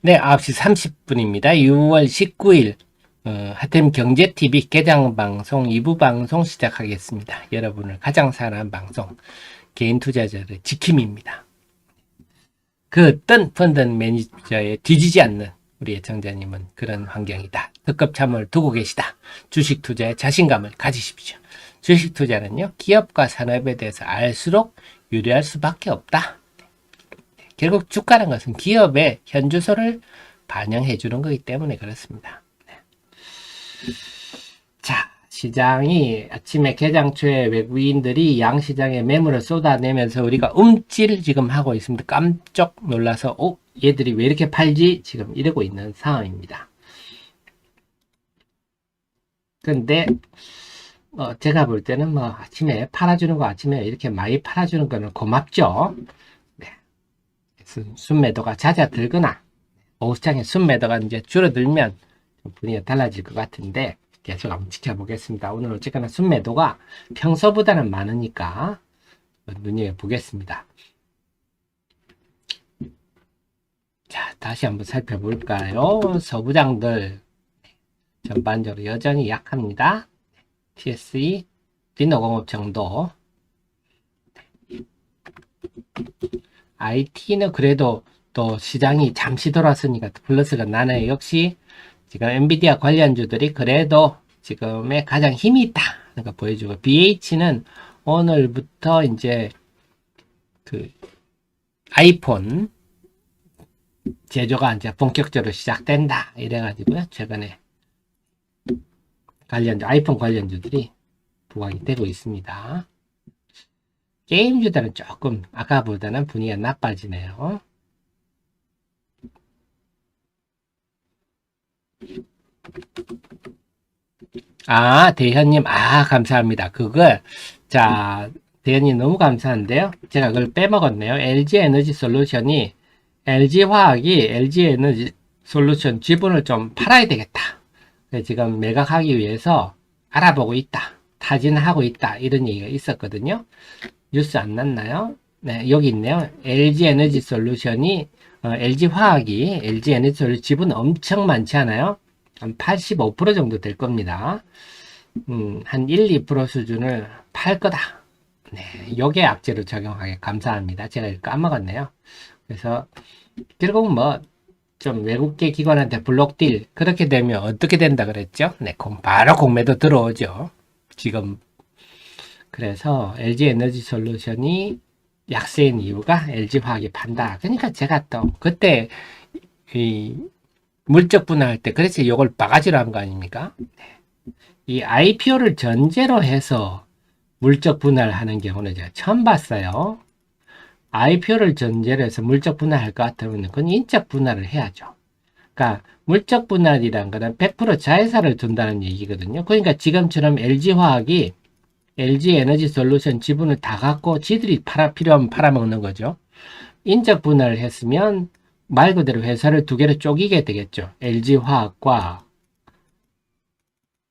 네, 9시 30분입니다. 6월 19일 하템 경제TV 개장방송 2부 방송 시작하겠습니다. 여러분을 가장 사랑하는 방송 개인 투자자들의 지킴입니다. 그 어떤 펀드 매니저에 뒤지지 않는 우리 애청자님은 그런 환경이다. 특급 참여를 두고 계시다. 주식 투자에 자신감을 가지십시오. 주식 투자는요, 기업과 산업에 대해서 알수록 유리할 수밖에 없다. 결국 주가라는 것은 기업의 현주소를 반영해 주는 거기 때문에 그렇습니다. 자, 시장이 아침에 개장 초에 외국인들이 양시장에 매물을 쏟아내면서 우리가 움찔 지금 하고 있습니다. 깜짝 놀라서 얘들이 왜 이렇게 팔지? 지금 이러고 있는 상황입니다. 근데 제가 볼 때는 뭐 아침에 팔아주는 거 아침에 이렇게 많이 팔아주는 거는 고맙죠. 네. 순매도가 잦아들거나 오후 시장에 순매도가 이제 줄어들면 분위기가 달라질 것 같은데 계속 한번 지켜보겠습니다. 오늘 어쨌거나 순매도가 평소보다는 많으니까 눈여겨보겠습니다. 자, 다시 한번 살펴볼까요? 서부장들 전반적으로 여전히 약합니다. TSE, 디노공업 정도. IT는 그래도 또 시장이 잠시 돌았으니까 플러스가 나네요. 역시 지금 엔비디아 관련주들이 그래도 지금의 가장 힘이 있다. 그러니까 보여주고, BH는 오늘부터 이제 그 아이폰 제조가 이제 본격적으로 시작된다. 이래가지고요. 최근에 아이폰 관련주들이 부각이 되고 있습니다. 게임주들은 조금 아까보다는 분위기가 나빠지네요. 대현님, 감사합니다. 자, 대현님 너무 감사한데요. 제가 그걸 빼먹었네요. LG에너지솔루션이, LG화학이 LG에너지솔루션 지분을 좀 팔아야 되겠다. 지금 매각하기 위해서 알아보고 있다. 타진하고 있다. 이런 얘기가 있었거든요. 뉴스 안 났나요? 네, 여기 있네요. LG에너지솔루션이, LG화학이, LG에너지솔루션 지분 엄청 많지 않아요? 한 85% 정도 될 겁니다. 한 1, 2% 수준을 팔 거다. 네, 요게 악재로 적용하게 감사합니다. 제가 이거 까먹었네요. 그래서, 결국 좀 외국계 기관한테 블록딜, 그렇게 되면 어떻게 된다 그랬죠? 네, 바로 공매도 들어오죠. 지금. 그래서 LG에너지솔루션이 약세인 이유가 LG화학이 판다. 그러니까 제가 또, 그때, 물적 분할할 때 그래서 이걸 바가지로 한 거 아닙니까? 이 IPO를 전제로 해서 물적 분할하는 경우는 제가 처음 봤어요. IPO를 전제로 해서 물적 분할할 것 같으면 그건 인적 분할을 해야죠. 그러니까 물적 분할이란 거는 100% 자회사를 둔다는 얘기거든요. 그러니까 지금처럼 LG화학이 LG에너지솔루션 지분을 다 갖고 지들이 필요하면 팔아먹는 거죠. 인적 분할을 했으면 말 그대로 회사를 두 개로 쪼개게 되겠죠. LG화학과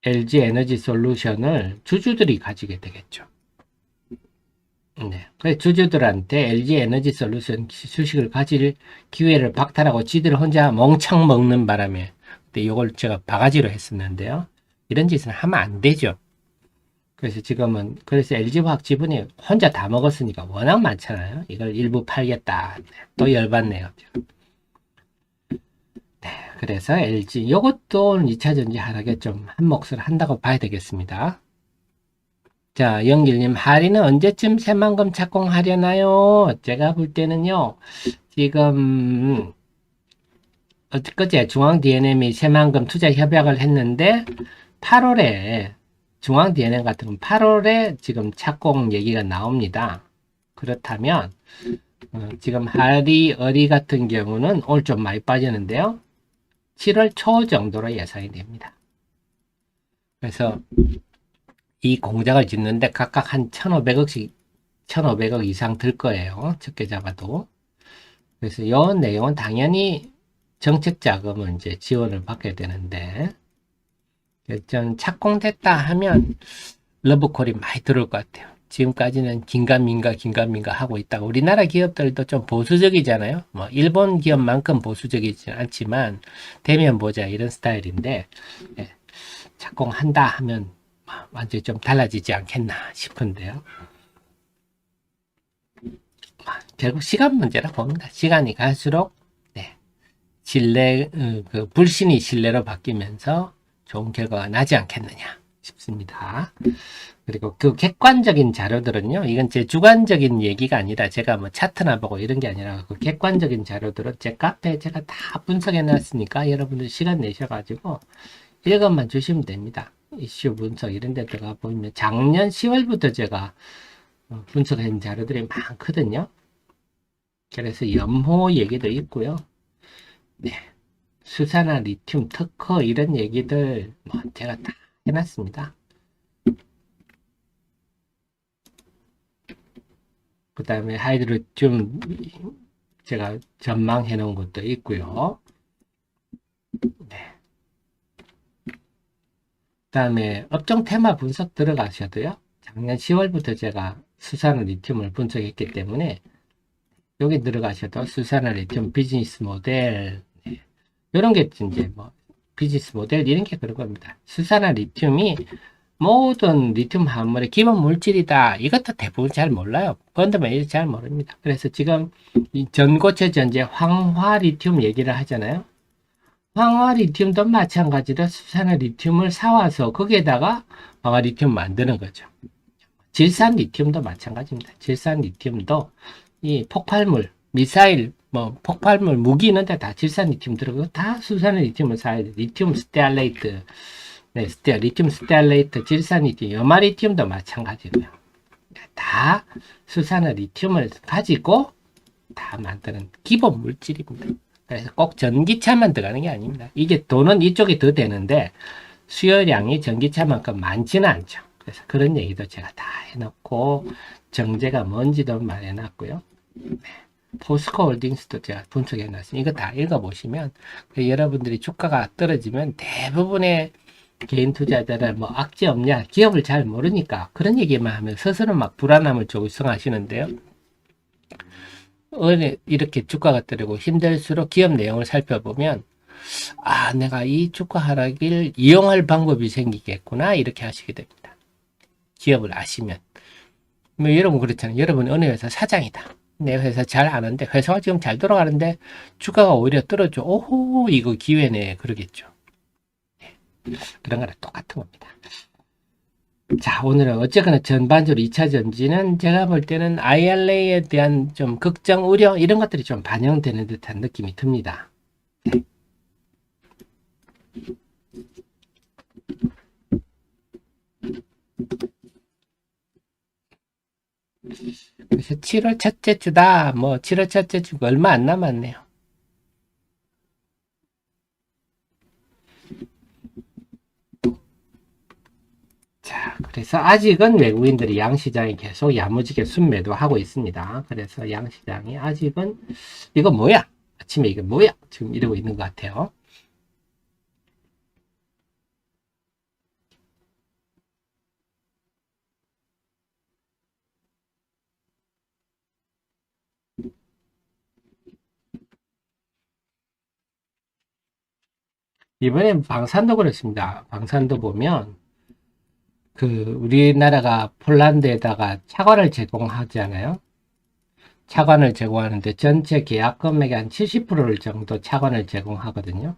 LG에너지솔루션을 주주들이 가지게 되겠죠. 네. 그래서 주주들한테 LG에너지솔루션 주식을 가질 기회를 박탈하고 지들 혼자 멍청 먹는 바람에 그때 이걸 제가 바가지로 했었는데요. 이런 짓은 하면 안 되죠. 그래서 지금은 그래서 LG화학 지분이 혼자 다 먹었으니까 워낙 많잖아요. 이걸 일부 팔겠다. 또 열받네요. 그래서 LG 이것도 2차전지 하락에 좀 한 몫을 한다고 봐야 되겠습니다. 자, 영길님, 할인은 언제쯤 새만금 착공하려나요? 제가 볼 때는요, 지금 어제 중앙 DNM이 새만금 투자 협약을 했는데 8월에 중앙 DNM 같은 건 8월에 지금 착공 얘기가 나옵니다. 그렇다면 지금 어리 같은 경우는 오늘 좀 많이 빠졌는데요. 7월 초 정도로 예상이 됩니다. 그래서 이 공장을 짓는데 각각 한 1,500억씩, 1,500억 이상 들 거예요. 적게 잡아도. 그래서 이 내용은 당연히 정책 자금을 이제 지원을 받게 되는데, 결정 착공됐다 하면 러브콜이 많이 들어올 것 같아요. 지금까지는 긴가민가 하고 있다가 우리나라 기업들도 좀 보수적이잖아요. 뭐 일본 기업만큼 보수적이지 않지만 대면 보자 이런 스타일인데 예, 착공한다 하면 완전히 좀 달라지지 않겠나 싶은데요. 결국 시간 문제라 봅니다. 시간이 갈수록 네, 그 불신이 신뢰로 바뀌면서 좋은 결과가 나지 않겠느냐 싶습니다. 그리고 그 객관적인 자료들은요, 이건 제 주관적인 얘기가 아니라 제가 뭐 차트나 보고 이런 게 아니라 그 객관적인 자료들은 제 카페에 제가 다 분석해 놨으니까 여러분들 시간 내셔가지고 읽어만 주시면 됩니다. 이슈 분석 이런 데 들어가 보면 작년 10월부터 제가 분석한 자료들이 많거든요. 그래서 염호 얘기도 있고요. 네. 수산화 리튬 특허 이런 얘기들 뭐 제가 다 해놨습니다. 그 다음에 하이드로튬 제가 전망해 놓은 것도 있고요. 네. 그 다음에 업종 테마 분석 들어가셔도요. 작년 10월부터 제가 수산화 리튬을 분석했기 때문에 여기 들어가셔도 수산화 리튬 비즈니스 모델 네. 이런 게 이제 뭐 비즈니스 모델 이런 게 그런 겁니다. 수산화 리튬이 모든 리튬 화물의 기본 물질이다. 이것도 대부분 잘 몰라요. 펀더멘이 잘 모릅니다. 그래서 지금 이 전고체 전제 황화 리튬 얘기를 하잖아요. 황화 리튬도 마찬가지로 수산화 리튬을 사와서 거기에다가 황화 리튬 만드는 거죠. 질산 리튬도 마찬가지입니다. 질산 리튬도 이 폭발물, 미사일, 뭐 폭발물 무기 있는데 다 질산 리튬 들어가고 다 수산화 리튬을 사야 돼. 리튬 스테알레이트, 네, 리튬 스테알레이트, 질산 리튬, 염화 리튬도 마찬가지고요. 다 수산화 리튬을 가지고 다 만드는 기본 물질입니다. 그래서 꼭 전기차만 들어가는 게 아닙니다. 이게 돈은 이쪽이 더 되는데 수요량이 전기차만큼 많지는 않죠. 그래서 그런 얘기도 제가 다 해놓고 정제가 뭔지도 말해놨고요. 네. 포스코 홀딩스도 제가 분석해놨으니 이거 다 읽어보시면 여러분들이 주가가 떨어지면 대부분의 개인 투자자들 뭐 악재 없냐 기업을 잘 모르니까 그런 얘기만 하면 스스로 막 불안함을 조성하시는데요. 이렇게 주가가 떨어지고 힘들수록 기업 내용을 살펴보면 아 내가 이 주가 하락을 이용할 방법이 생기겠구나 이렇게 하시게 됩니다. 기업을 아시면 뭐 여러분 그렇잖아요. 여러분 어느 회사 사장이다. 내 회사 잘 아는데 회사가 지금 잘 돌아가는데 주가가 오히려 떨어져. 오호 이거 기회네 그러겠죠. 네. 그런 거랑 똑같은 겁니다. 자 오늘은 어쨌거나 전반적으로 2차 전지는 제가 볼 때는 IRA에 대한 좀 걱정 우려 이런 것들이 좀 반영되는 듯한 느낌이 듭니다. 네. 그래서 7월 첫째 주다. 뭐 7월 첫째 주가 얼마 안 남았네요. 자, 그래서 아직은 외국인들이 양시장에 계속 야무지게 순매도하고 있습니다. 그래서 양시장이 아직은 이거 뭐야? 아침에 이거 뭐야? 지금 이러고 있는 것 같아요. 이번엔 방산도 그렇습니다. 방산도 보면 그 우리나라가 폴란드에다가 차관을 제공하잖아요. 차관을 제공하는데 전체 계약 금액의 한 70%를 정도 차관을 제공하거든요.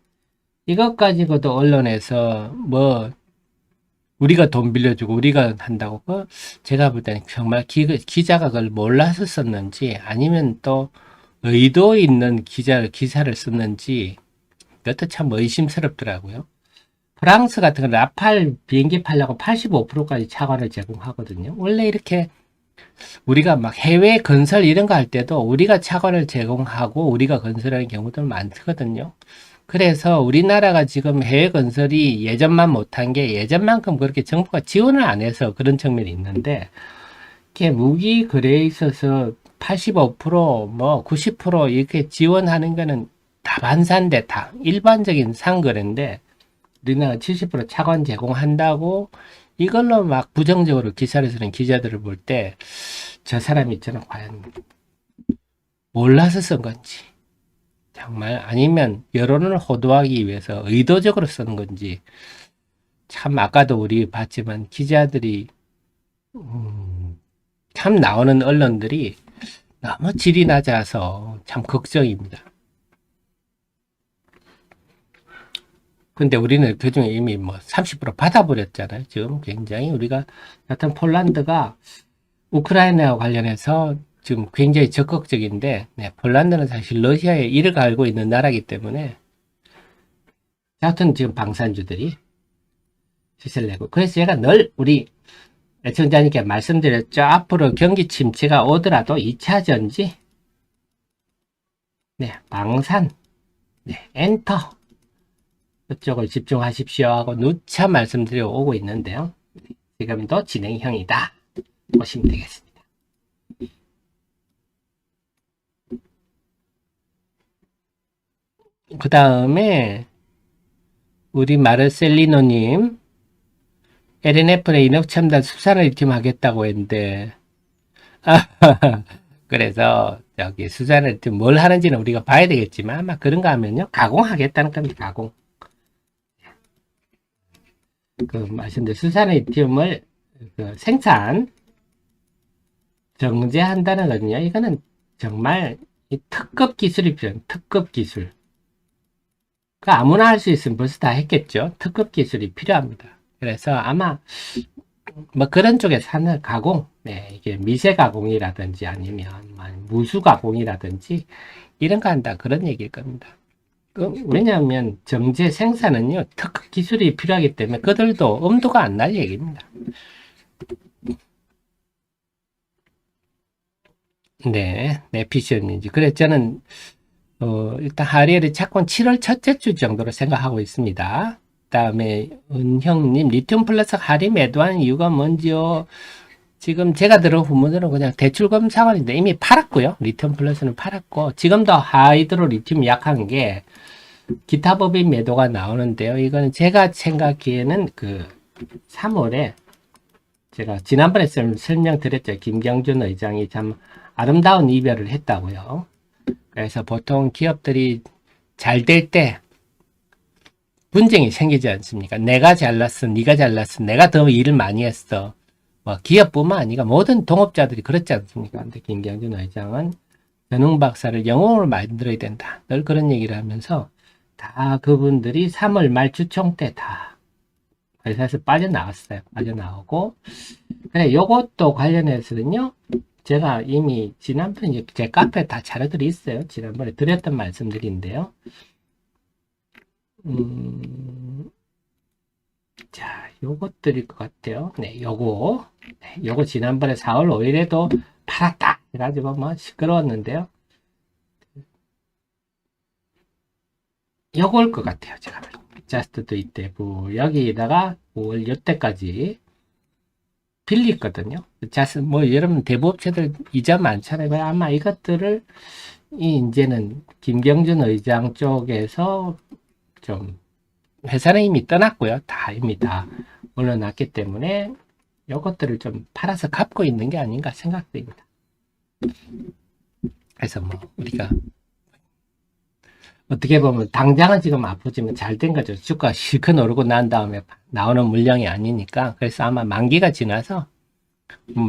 이것 가지고도 언론에서 뭐 우리가 돈 빌려주고 우리가 한다고 제가 볼 때는 정말 기자가 그걸 몰라서 썼는지 아니면 또 의도 있는 기사를 썼는지 그것도 참 의심스럽더라고요. 프랑스 같은 건 라팔 비행기 팔려고 85%까지 차관을 제공하거든요. 원래 이렇게 우리가 막 해외 건설 이런 거 할 때도 우리가 차관을 제공하고 우리가 건설하는 경우도 많거든요. 그래서 우리나라가 지금 해외 건설이 예전만 못한 게 예전만큼 그렇게 정부가 지원을 안 해서 그런 측면이 있는데 이렇게 무기 거래에 있어서 85%뭐 90% 이렇게 지원하는 거는 다반사인데 다 일반적인 상거래인데 우리나라 70% 차관 제공한다고 이걸로 막 부정적으로 기사를 쓰는 기자들을 볼 때 저 사람이 있잖아, 과연 몰라서 쓴 건지 정말 아니면 여론을 호도하기 위해서 의도적으로 쓰는 건지 참 아까도 우리 봤지만 기자들이 참 나오는 언론들이 너무 질이 낮아서 참 걱정입니다. 근데 우리는 그중에 이미 뭐 30% 받아버렸잖아요. 지금 굉장히 우리가 여튼 폴란드가 우크라이나와 관련해서 지금 굉장히 적극적인데, 네, 폴란드는 사실 러시아에 이를 갈고 있는 나라이기 때문에 여하튼 지금 방산주들이 시세를 내고, 그래서 제가 늘 우리 애청자님께 말씀드렸죠. 앞으로 경기 침체가 오더라도 2차 전지, 네, 방산, 네, 엔터 이쪽을 집중하십시오 하고 누차 말씀드려 오고 있는데요. 지금도 진행형이다 보시면 되겠습니다. 그 다음에 우리 마르셀리노님 LNF의 인업첨단 수산을 리튬 하겠다고 했는데 그래서 여기 수산을 리튬 뭘 하는지는 우리가 봐야 되겠지만 아마 그런가 하면요 가공하겠다는 겁니다. 가공. 그 말씀드린 수산의 리튬을 그 생산 정제한다는 거는요. 이거는 정말 특급 기술이 필요해요. 특급 기술. 그 아무나 할 수 있으면 벌써 다 했겠죠. 특급 기술이 필요합니다. 그래서 아마 뭐 그런 쪽에서 하는 가공, 네, 이게 미세 가공이라든지 아니면 무수 가공이라든지 이런 거 한다 그런 얘기일 겁니다. 왜냐하면 정제 생산은요 특급 기술이 필요하기 때문에 그들도 엄두가 안 날 얘기입니다. 네, 네피션인지. 그래서 저는 일단 하리엘의 착권 7월 첫째 주 정도로 생각하고 있습니다. 다음에 은형님 리튬 플러스 할인 매도한 이유가 뭔지요? 지금 제가 들은 후문으로는 그냥 대출금 상황인데 이미 팔았고요. 리튬 플러스는 팔았고 지금도 하이드로 리튬이 약한 게 기타 법인 매도가 나오는데요. 이거는 제가 생각하기에는 그 3월에 제가 지난번에 설명드렸죠. 김경준 의장이 참 아름다운 이별을 했다고요. 그래서 보통 기업들이 잘 될 때 분쟁이 생기지 않습니까? 내가 잘났어, 네가 잘났어, 내가 더 일을 많이 했어. 뭐 기업뿐만 아니라 모든 동업자들이 그렇지 않습니까? 근데 김경준 회장은 전웅 박사를 영웅으로 만들어야 된다. 늘 그런 얘기를 하면서 다 그분들이 3월 말 주총 때 다 회사에서 빠져나왔어요. 빠져나오고 그래 요것도 관련해서는요. 제가 이미 지난번에 제 카페에 다 자료들이 있어요. 지난번에 드렸던 말씀들인데요. 자, 요것들일 것 같아요. 네, 요거. 네, 요거 지난번에 4월 5일에도 팔았다. 해가지고 뭐 시끄러웠는데요. 요걸 것 같아요. 제가. 자스트도 이때고, 여기다가 5월 요때까지 빌리거든요. 자스, 뭐, 여러분 대부업체들 이자 많잖아요. 아마 이것들을, 이제는 김경준 의장 쪽에서 좀 회사는 이미 떠났고요. 다 이미 다 올려놨기 때문에 이것들을 좀 팔아서 갚고 있는 게 아닌가 생각됩니다. 그래서 뭐 우리가 어떻게 보면 당장은 지금 아프지만 잘 된 거죠. 주가 실컷 오르고 난 다음에 나오는 물량이 아니니까. 그래서 아마 만기가 지나서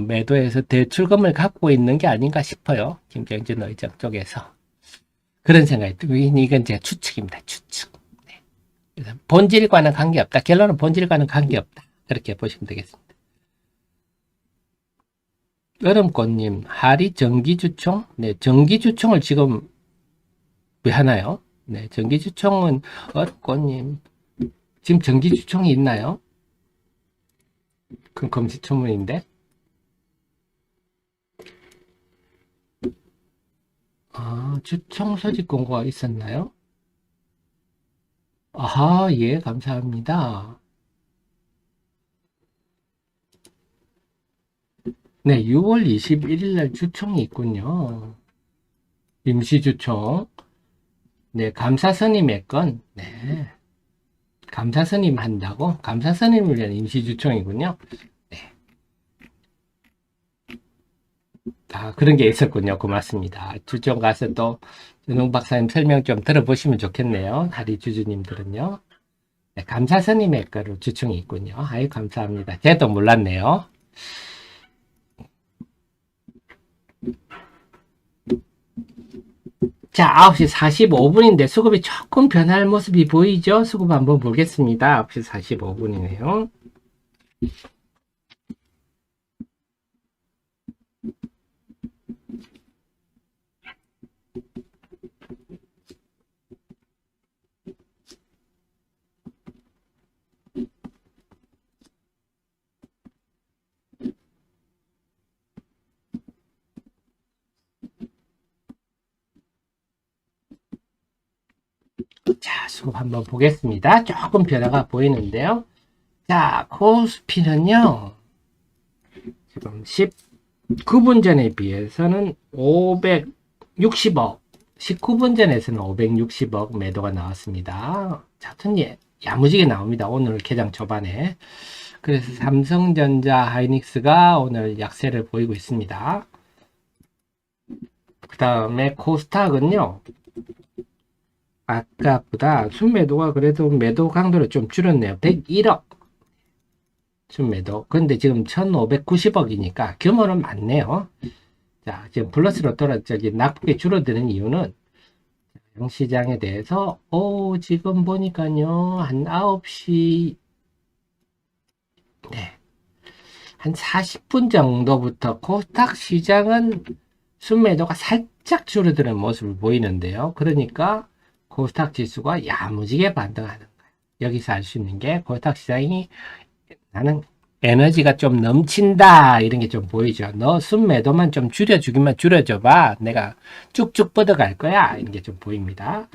매도해서 대출금을 갖고 있는 게 아닌가 싶어요. 김경준 의장 쪽에서. 그런 생각이 들고 이건 제 추측입니다. 추측. 본질과는 관계없다. 결론은 본질과는 관계없다. 그렇게 보시면 되겠습니다. 얼음꽃님, 하리 정기주총? 네, 정기주총을 지금 왜 하나요? 네, 정기주총은, 얼음꽃님, 지금 정기주총이 있나요? 그건 금시초문인데? 아, 주총 소집 공고가 있었나요? 아하, 예, 감사합니다. 네, 6월 21일 날 주총이 있군요. 임시주총. 네, 감사선임 몇 건. 네. 감사 선임 한다고? 감사 선임을 위한 임시주총이군요. 네. 아, 그런 게 있었군요. 고맙습니다. 주총 가서 또 윤홍 박사님 설명 좀 들어보시면 좋겠네요. 다리 주주님들은요. 네, 감사 선임의 거로 주총이 있군요. 아유, 감사합니다. 제도 몰랐네요. 자, 9시 45분인데 수급이 조금 변할 모습이 보이죠? 수급 한번 보겠습니다. 9시 45분이네요. 자, 수급 한번 보겠습니다. 조금 변화가 보이는데요. 자, 코스피는요, 지금 19분 전에 비해서는 560억, 19분 전에서는 560억 매도가 나왔습니다. 차트는 야무지게 나옵니다. 오늘 개장 초반에. 그래서 삼성전자, 하이닉스가 오늘 약세를 보이고 있습니다. 그 다음에 코스닥은요, 아까보다 순매도가 그래도 매도 강도를 좀 줄였네요. 101억 순매도. 근데 지금 1590억이니까 규모는 많네요. 자, 지금 플러스로 낙폭이 줄어드는 이유는 시장에 대해서 지금 보니까요 한 9시 네, 한 40분 정도부터 코스닥 시장은 순매도가 살짝 줄어드는 모습을 보이는데요. 그러니까 코스닥 지수가 야무지게 반등하는 거예요. 여기서 알 수 있는 게 코스닥 시장이 나는 에너지가 좀 넘친다 이런 게 좀 보이죠. 너 순매도만 좀 줄여주기만 줄여줘봐. 내가 쭉쭉 뻗어갈 거야. 이런 게 좀 보입니다.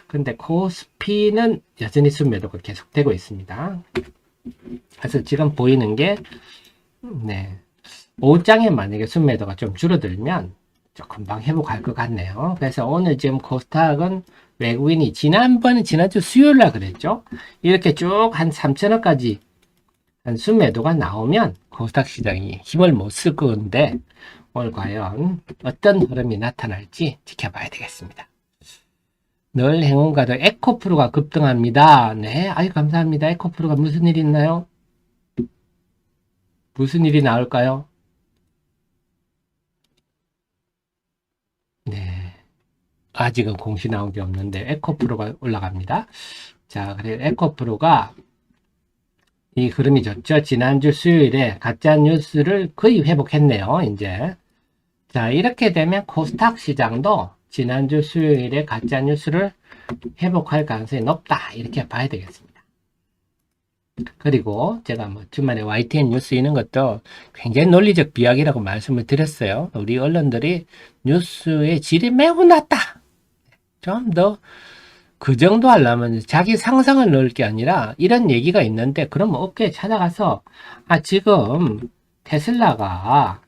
근데 코스피는 여전히 순매도가 계속되고 있습니다. 그래서 지금 보이는 게 네, 오후장에 만약에 순매도가 좀 줄어들면 금방 회복할 것 같네요. 그래서 오늘 지금 코스닥은 외국인이 지난주 수요일 날 그랬죠. 이렇게 쭉 한 3천억까지 한 순매도가 나오면 코스닥 시장이 힘을 못 쓸 건데 오늘 과연 어떤 흐름이 나타날지 지켜봐야 되겠습니다. 늘 행운가도 에코프로가 급등합니다. 네, 아유 감사합니다. 에코프로가 무슨 일 있나요? 무슨 일이 나올까요? 네, 아직은 공시 나온 게 없는데 에코프로가 올라갑니다. 자, 그래 에코프로가 이 흐름이 좋죠. 지난주 수요일에 가짜 뉴스를 거의 회복했네요. 이제 자, 이렇게 되면 코스닥 시장도 지난주 수요일에 가짜 뉴스를 회복할 가능성이 높다. 이렇게 봐야 되겠습니다. 그리고 제가 뭐 주말에 YTN 뉴스 이런 것도 굉장히 논리적 비약이라고 말씀을 드렸어요. 우리 언론들이 뉴스의 질이 매우 낮다. 좀 더 그 정도 하려면 자기 상상을 넣을 게 아니라 이런 얘기가 있는데 그러면 업계에 찾아가서 지금 테슬라가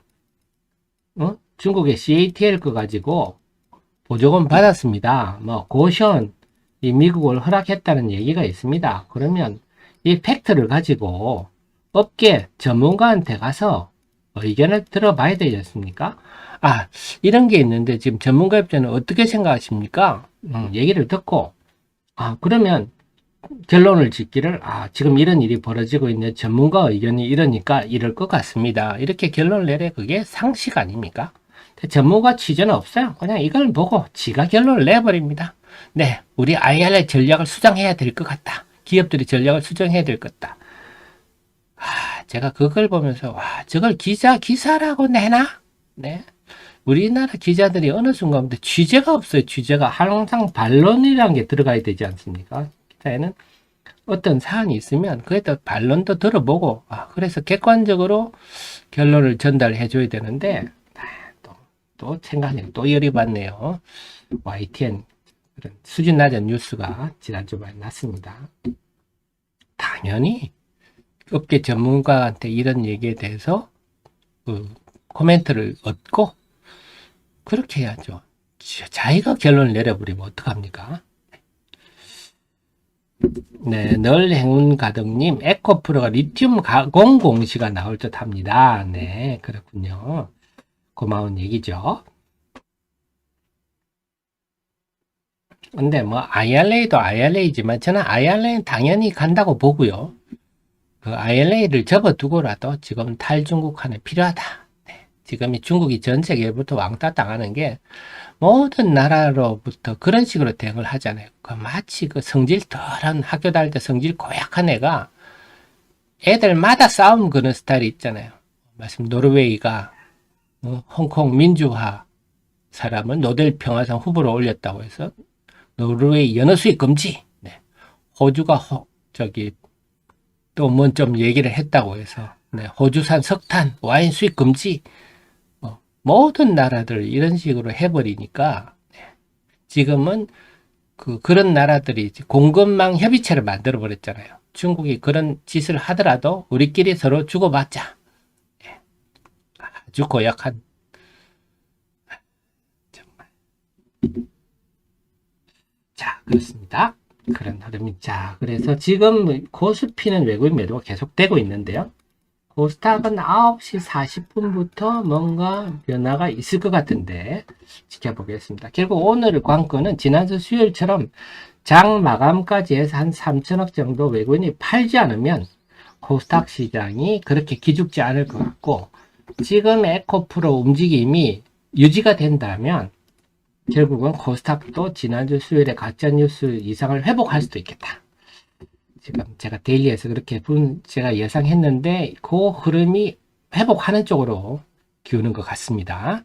중국의 CATL 거 가지고 보조금 받았습니다. 뭐 고션 이 미국을 허락했다는 얘기가 있습니다. 그러면 이 팩트를 가지고 업계 전문가한테 가서 의견을 들어봐야 되지 않습니까? 이런 게 있는데 지금 전문가 입장은 어떻게 생각하십니까? 얘기를 듣고 그러면 결론을 짓기를 지금 이런 일이 벌어지고 있는 전문가 의견이 이러니까 이럴 것 같습니다. 이렇게 결론을 내려 그게 상식 아닙니까? 전문가 취재는 없어요. 그냥 이걸 보고 지가 결론을 내버립니다. 네, 우리 IR의 전략을 수정해야 될 것 같다. 기업들이 전략을 수정해야 될 것 같다. 제가 그걸 보면서 저걸 기사라고 내나? 네. 우리나라 기자들이 어느 순간부터 취재가 없어요. 취재가 항상 반론이라는 게 들어가야 되지 않습니까? 기사에는 어떤 사안이 있으면 그에 또 반론도 들어보고 그래서 객관적으로 결론을 전달해 줘야 되는데 또 생각이 또 열이 받네요. YTN 그런 수준 낮은 뉴스가 지난주 많이 났습니다. 당연히 업계 전문가한테 이런 얘기에 대해서 코멘트를 얻고 그렇게 해야죠. 자기가 결론을 내려버리면 어떡합니까? 네, 늘 행운 가득님, 에코프로가 리튬 가공 공시가 나올 듯 합니다. 네, 그렇군요. 고마운 얘기죠. 근데 뭐, IRA도 IRA지만, 저는 IRA는 당연히 간다고 보고요. 그 IRA를 접어두고라도 지금 탈중국화는 필요하다. 네, 지금 이 중국이 전 세계부터 왕따 당하는 게 모든 나라로부터 그런 식으로 대응을 하잖아요. 그 마치 그 성질 덜한 학교 다닐 때 성질 고약한 애가 애들마다 싸움 그런 스타일이 있잖아요. 말씀 노르웨이가 홍콩 민주화 사람을 노벨 평화상 후보로 올렸다고 해서 노르웨이 연어 수입 금지. 네. 호주가 저기 또 뭐 좀 얘기를 했다고 해서 네. 호주산 석탄 와인 수입 금지. 모든 나라들 이런 식으로 해버리니까 네. 지금은 그런 나라들이 공급망 협의체를 만들어 버렸잖아요. 중국이 그런 짓을 하더라도 우리끼리 서로 주고받자. 예, 아주 고약한 정말. 자, 그렇습니다. 그런 흐름이. 자, 그래서 지금 코스피는 외국인 매도가 계속되고 있는데요. 코스닥은 9시 40분부터 뭔가 변화가 있을 것 같은데 지켜보겠습니다. 결국 오늘 관건은 지난주 수요일처럼 장 마감까지 해서 한 3천억 정도 외국인이 팔지 않으면 코스닥 시장이 그렇게 기죽지 않을 것 같고, 지금 에코프로 움직임이 유지가 된다면 결국은 코스닥도 지난주 수요일에 가짜뉴스 이상을 회복할 수도 있겠다. 지금 제가 데일리에서 그렇게 제가 예상했는데 그 흐름이 회복하는 쪽으로 기우는 것 같습니다.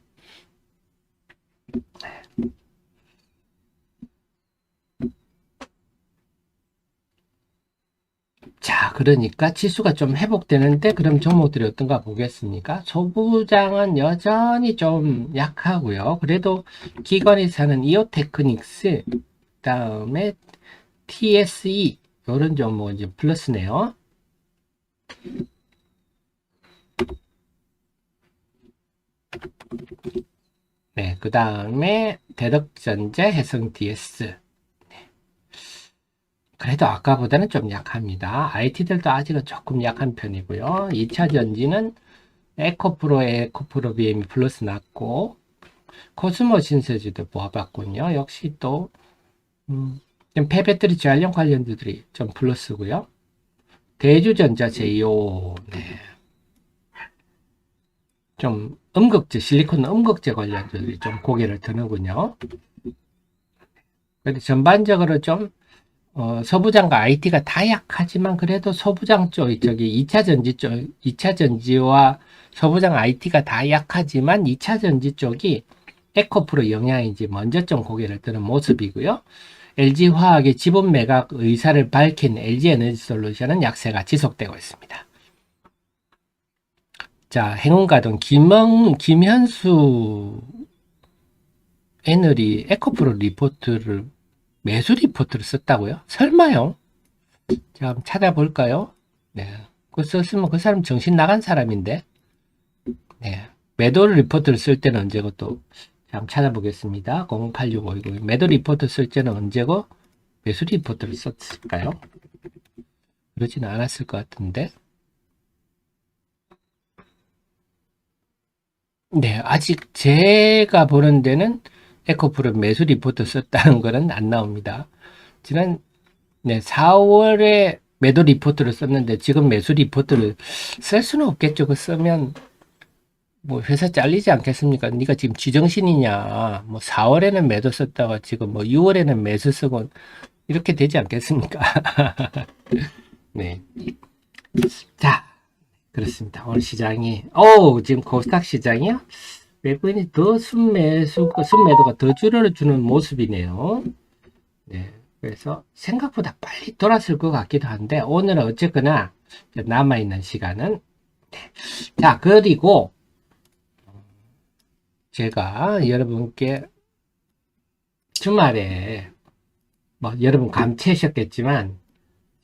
자, 그러니까 지수가 좀 회복되는데 그럼 종목들이 어떤가 보겠습니까? 소부장은 여전히 좀 약하고요. 그래도 기관이 사는 이오테크닉스, 그다음에 TSE 이런 종목은 이제 플러스네요. 네, 그 다음에 대덕전자, 해성DS. 그래도 아까보다는 좀 약합니다. IT들도 아직은 조금 약한 편이고요. 2차 전지는 에코프로에 에코프로 BM이 플러스 났고, 코스모 신세지도 모아봤군요. 역시 또, 폐배터리 재활용 관련주들이 좀 플러스고요. 대주전자 제이오, 네. 좀 실리콘 음극재 관련주들이 좀 고개를 드는군요. 그런데 전반적으로 좀 소부장과 IT가 다 약하지만 그래도 소부장 쪽, 저기 2차 전지 쪽, 2차 전지와 소부장 IT가 다 약하지만 2차 전지 쪽이 에코프로 영향인지 먼저 좀 고개를 드는 모습이고요. LG화학의 지분 매각 의사를 밝힌 LG에너지솔루션은 약세가 지속되고 있습니다. 자, 행운가동 김현수 애널이 에코프로 리포트를 매수 리포트를 썼다고요? 설마요? 제가 한번 찾아볼까요? 네. 그 썼으면 그 사람 정신 나간 사람인데. 네. 매도 리포트를 쓸 때는 언제고 또 한번 찾아보겠습니다. 086529 매도 리포트 쓸 때는 언제고 매수 리포트를 썼을까요? 그러지는 않았을 것 같은데. 네, 아직 제가 보는 데는 에코프로 매수 리포트 썼다는 거는 안 나옵니다. 지난 4월에 매도 리포트를 썼는데 지금 매수 리포트를 쓸 수는 없겠죠. 그 쓰면 뭐 회사 잘리지 않겠습니까? 네가 지금 지정신이냐? 뭐 4월에는 매도 썼다가 지금 뭐 6월에는 매수 쓰고 이렇게 되지 않겠습니까? 네. 자, 그렇습니다. 오늘 시장이 지금 코스닥 시장이요? 외국인이 더 순매도가 더 줄어주는 모습이네요. 네. 그래서 생각보다 빨리 돌았을 것 같기도 한데 오늘은 어쨌거나 남아있는 시간은 네. 자, 그리고 제가 여러분께 주말에 뭐 여러분 감치하셨겠지만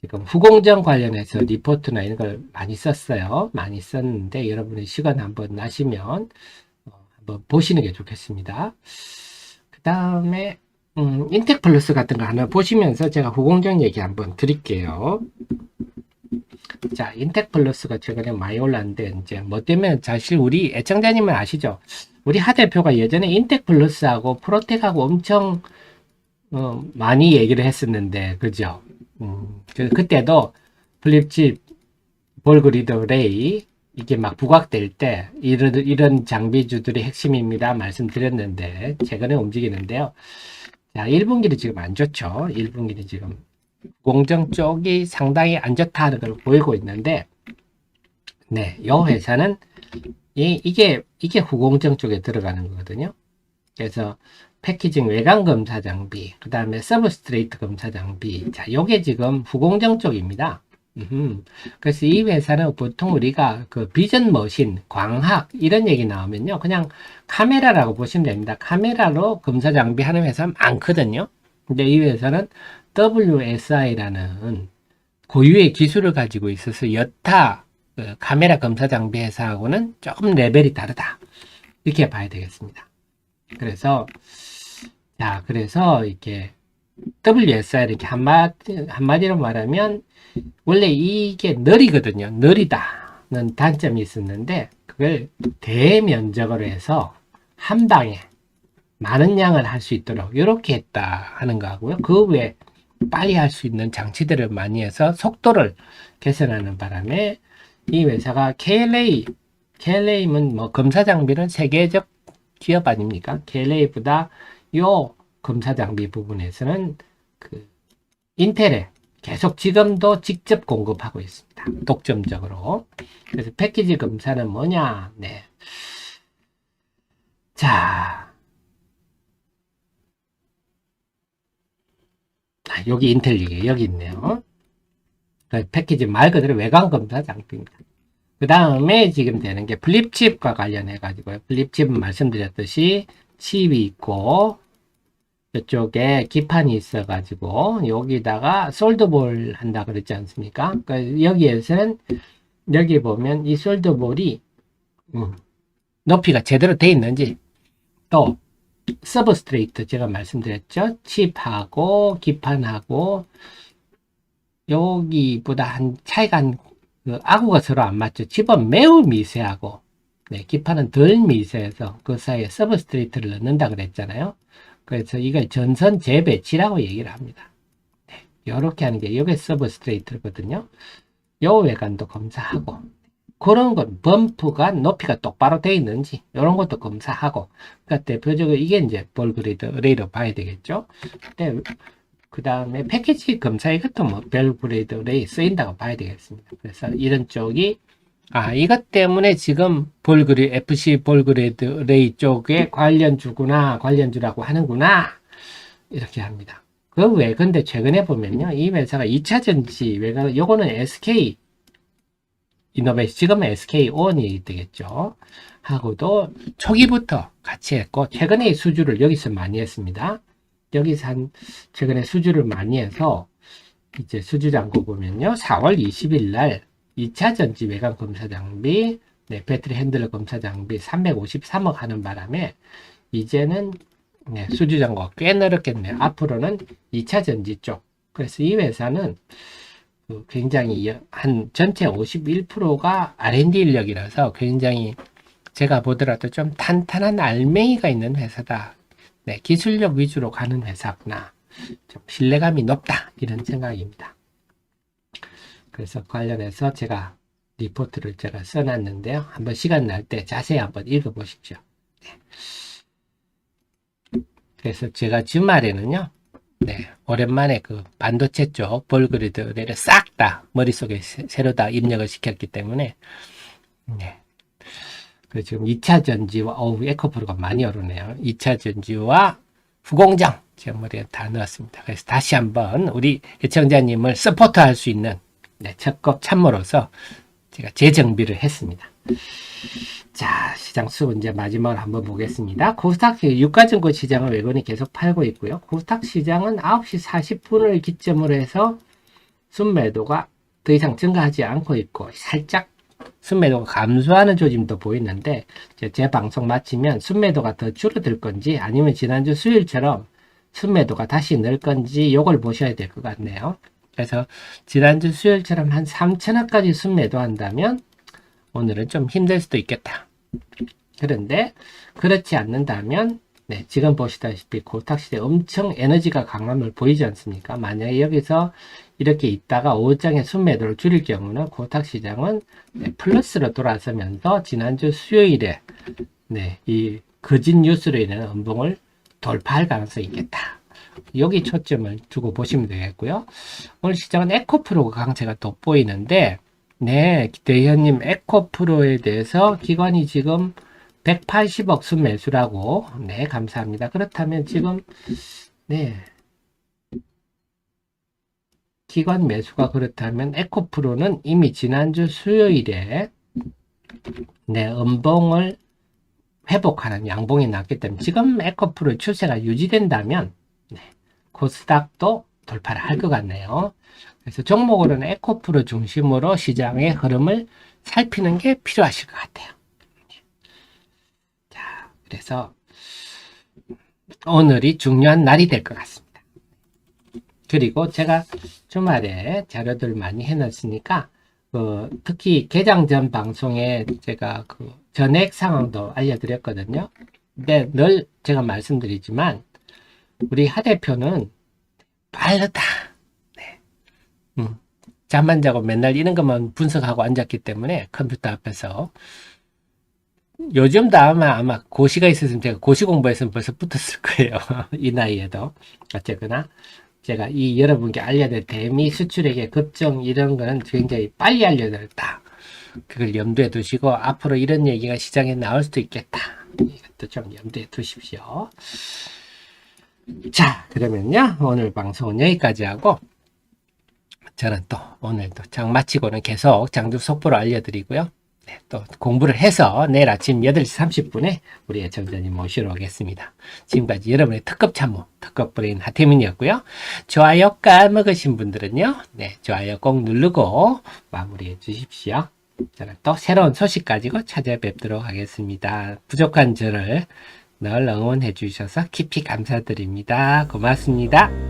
지금 후공정 관련해서 리포트나 이런 걸 많이 썼어요. 많이 썼는데 여러분이 시간 한번 나시면 한번 보시는 게 좋겠습니다. 그 다음에 인텍 플러스 같은 거 하나 보시면서 제가 후공정 얘기 한번 드릴게요. 자, 인텍 플러스가 최근에 많이 올랐는데, 이제 뭐 때문에 사실 우리 애청자님은 아시죠? 우리 하 대표가 예전에 인텍 플러스하고 프로텍하고 엄청 많이 얘기를 했었는데, 그죠? 그때도 플립칩, 볼그리드 레이, 이게 막 부각될 때, 이런 장비주들이 핵심입니다. 말씀드렸는데, 최근에 움직이는데요. 자, 1분기는 지금 안 좋죠. 1분기는 지금 공정 쪽이 상당히 안 좋다는 걸 보이고 있는데, 네, 이 회사는 이게 후공정 쪽에 들어가는 거거든요. 그래서 패키징 외관 검사 장비, 그 다음에 서브스트레이트 검사 장비, 자, 요게 지금 후공정 쪽입니다. 그래서 이 회사는 보통 우리가 그 비전 머신, 광학 이런 얘기 나오면요, 그냥 카메라라고 보시면 됩니다. 카메라로 검사 장비 하는 회사 많거든요. 근데 이 회사는 WSI라는 고유의 기술을 가지고 있어서 여타 카메라 검사 장비 회사하고는 조금 레벨이 다르다. 이렇게 봐야 되겠습니다. 그래서 이렇게 WSI 이렇게 한마디로 말하면 원래 이게 느리거든요. 느리다는 단점이 있었는데 그걸 대면적으로 해서 한 방에 많은 양을 할 수 있도록 이렇게 했다 하는 거고요. 그 외에 빨리 할 수 있는 장치들을 많이 해서 속도를 개선하는 바람에 이 회사가 KLA는 뭐 검사 장비는 세계적 기업 아닙니까? KLA보다 요 검사 장비 부분에서는 그 인텔에 계속 지금도 직접 공급하고 있습니다. 독점적으로. 그래서 패키지 검사는 뭐냐? 네. 자, 여기 인텔 얘기 여기 있네요. 패키지 말 그대로 외관 검사 장비입니다. 그 다음에 지금 되는 게 플립칩과 관련해 가지고요. 플립칩은 말씀드렸듯이 칩이 있고 이쪽에 기판이 있어 가지고 여기다가 솔더볼 한다 그랬지 않습니까? 그러니까 여기에서는 여기 보면 이 솔더볼이 높이가 제대로 돼 있는지, 또 서브스트레이트 제가 말씀드렸죠. 칩하고 기판하고 여기보다 한 차이가 그 아구가 서로 안 맞죠. 칩은 매우 미세하고, 네, 기판은 덜 미세해서 그 사이에 서브스트레이트를 넣는다 그랬잖아요. 그래서 이걸 전선 재배치라고 얘기를 합니다. 네, 이렇게 하는 게 이게 서브스트레이트거든요. 요 외관도 검사하고, 그런 건 범프가 높이가 똑바로 돼 있는지 이런 것도 검사하고, 그러니까 대표적으로 이게 이제 볼그리드 레이로 봐야 되겠죠. 근데 그 다음에 패키지 검사 이것도 뭐 볼그리드 레이 쓰인다고 봐야 되겠습니다. 그래서 이런 쪽이 이것 때문에 지금 FC 볼그리드 레이 쪽에 관련주라고 하는구나 이렇게 합니다. 그 외에 근데 최근에 보면요, 이 회사가 2차 전지 외관, 요거는 SK 이노베이션, 지금은 SK 오온이 되겠죠. 하고도 초기부터 같이 했고, 최근에 수주를 여기서 많이 했습니다. 여기서 최근에 수주를 많이 해서, 이제 수주 잔고 보면요, 4월 20일 날 2차 전지 외관 검사 장비, 네, 배터리 핸들러 검사 장비 353억 하는 바람에, 이제는, 네, 수주 잔고가 꽤 늘었겠네요. 앞으로는 2차 전지 쪽. 그래서 이 회사는 굉장히 한 전체 51%가 R&D 인력이라서 굉장히 제가 보더라도 좀 탄탄한 알맹이가 있는 회사다. 네, 기술력 위주로 가는 회사구나. 좀 신뢰감이 높다. 이런 생각입니다. 그래서 관련해서 제가 리포트를 제가 써놨는데요. 한번 시간 날 때 자세히 한번 읽어보십시오. 네. 그래서 제가 주말에는요, 네, 오랜만에 그 반도체 쪽 볼그리드를 싹 다 머릿속에 새로 다 입력을 시켰기 때문에, 네. 그 지금 2차 전지와, 에코프로가 많이 오르네요. 2차 전지와 후공정, 제가 머리에 다 넣었습니다. 그래서 다시 한번 우리 애청자님을 서포트 할 수 있는, 네, 적극 참모로서 제가 재정비를 했습니다. 자, 시장 수급 이제 마지막으로 한번 보겠습니다. 코스닥 유가증권 시장을 외국인이 계속 팔고 있고요. 코스닥 시장은 9시 40분을 기점으로 해서 순매도가 더 이상 증가하지 않고 있고, 살짝 순매도가 감소하는 조짐도 보이는데, 제 방송 마치면 순매도가 더 줄어들 건지, 아니면 지난주 수요일처럼 순매도가 다시 늘 건지 요걸 보셔야 될 것 같네요. 그래서 지난주 수요일처럼 한 3천원까지 순매도 한다면 오늘은 좀 힘들 수도 있겠다. 그런데 그렇지 않는다면 네, 지금 보시다시피 고탁시대 엄청 에너지가 강함을 보이지 않습니까? 만약에 여기서 이렇게 있다가 5장의 순매도를 줄일 경우는 고탁시장은 네, 플러스로 돌아서면서 지난주 수요일에 네, 이 거짓 뉴스로 인한 음봉을 돌파할 가능성이 있겠다. 여기 초점을 두고 보시면 되겠고요. 오늘 시장은 에코프로가 강세가 돋보이는데 네, 대현님 에코프로에 대해서 기관이 지금 180억 순매수라고 네, 감사합니다. 그렇다면 지금 네, 기관 매수가 그렇다면 에코프로는 이미 지난주 수요일에 네, 음봉을 회복하는 양봉이 났기 때문에 지금 에코프로의 추세가 유지된다면 네, 코스닥도 돌파를 할 것 같네요. 그래서 종목으로는 에코프로 중심으로 시장의 흐름을 살피는 게 필요하실 것 같아요. 자, 그래서 오늘이 중요한 날이 될 것 같습니다. 그리고 제가 주말에 자료들 많이 해놨으니까 특히 개장 전 방송에 제가 그 전액 상황도 알려드렸거든요. 근데 늘 제가 말씀드리지만 우리 하 대표는 빠르다. 네. 잠만 자고 맨날 이런 것만 분석하고 앉았기 때문에 컴퓨터 앞에서 요즘도 아마 고시가 있었으면 제가 고시 공부했으면 벌써 붙었을 거예요. 이 나이에도. 어쨌거나 제가 이 여러분께 알려야 될 대미 수출액의 급증 이런 거는 굉장히 빨리 알려드렸다. 그걸 염두에 두시고 앞으로 이런 얘기가 시장에 나올 수도 있겠다. 이것도 좀 염두에 두십시오. 자, 그러면요. 오늘 방송은 여기까지 하고 저는 또 오늘도 장 마치고는 계속 장주 속보를 알려드리고요. 네, 또 공부를 해서 내일 아침 8시 30분에 우리 애청자님 모시러 오겠습니다. 지금까지 여러분의 특급 참모, 특급 브레인 하태민이었고요. 좋아요 까먹으신 분들은요. 네, 좋아요 꼭 누르고 마무리해 주십시오. 저는 또 새로운 소식 가지고 찾아뵙도록 하겠습니다. 부족한 저를 늘 응원해 주셔서 깊이 감사드립니다. 고맙습니다.